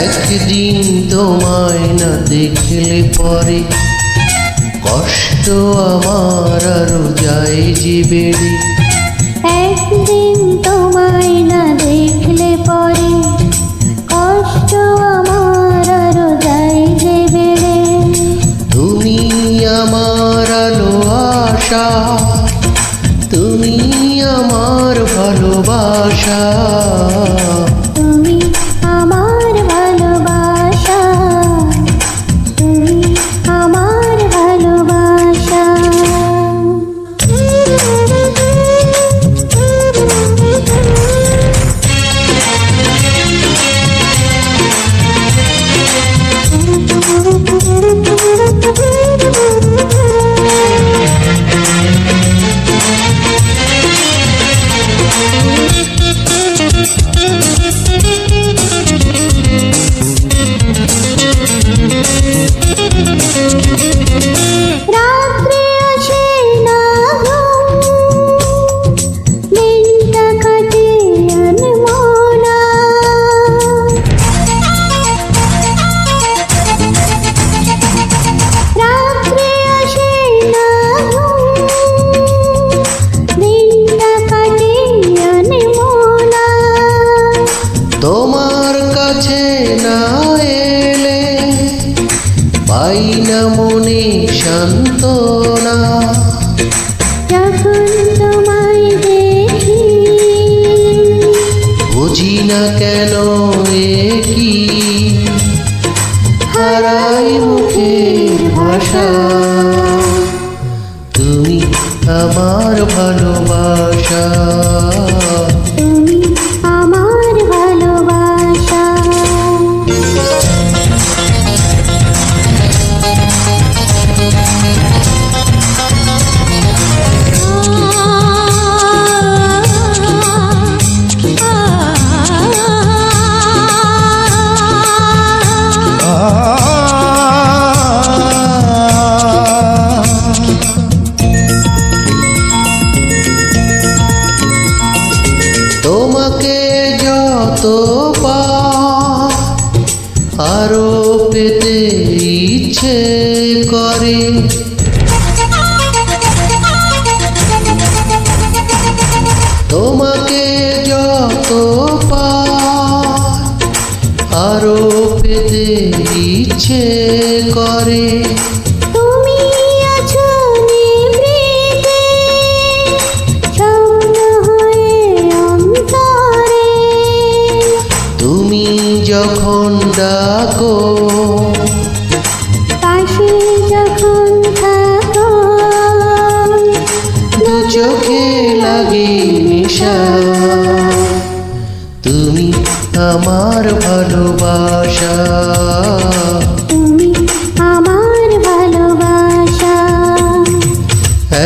একদিন তোমায় না দেখলে পরে কষ্ট আমার আরো যায় যে বেড়ে। একদিন তোমায় না দেখলে পরে কষ্ট আমার আরো যায় যে বেড়ে। তুমি আমার আলো আশা, তুমি আমার ভালোবাসা, তুমি আমার ভালোবাসা, তুমি আমার ভালোবাসা। তোমার কাছে না এলে পাই না মনে সান্ত্বনা। যখন তোমায় দেখি বুঝি না কেন কি হারাই মুখের ভাষা। তুমি আমার ভালোবাসা, তুমি আমার ভালোবাসা। তোমাকে যত পাই আরো পেতে ইচ্ছে করে। তোমাকে যত পাই আরো পেতে ইচ্ছে করে। তুমি আছো নিভৃতে স্বপ্ন হয়ে অন্তরে। তুমি যখন ডাকো পাশে যখন থাকো দু চোখে লাগে নেশা। তুমি আমার ভালোবাসা, তুমি আমার ভালোবাসা।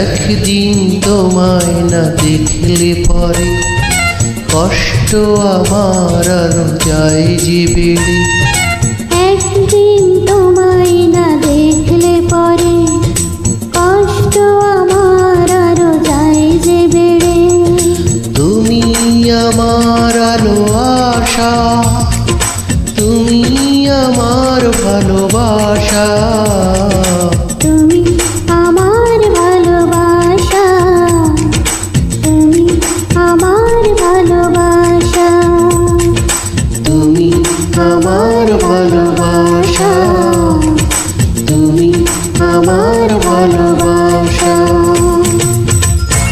একদিন তোমায় না দেখলে পরে কষ্ট আমার আরো যায় যে বেড়ে। একদিন তোমায় না দেখলে পরে কষ্ট আমার আরো যায় যে বেড়ে। তুমি আমার আলো আশা, তুমি আমার ভালোবাসা, তুমি আমার ভালোবাসা, তুমি আমার ভালোবাসা, তুমি আমার ভালোবাসা, তুমি আমার ভালোবাসা।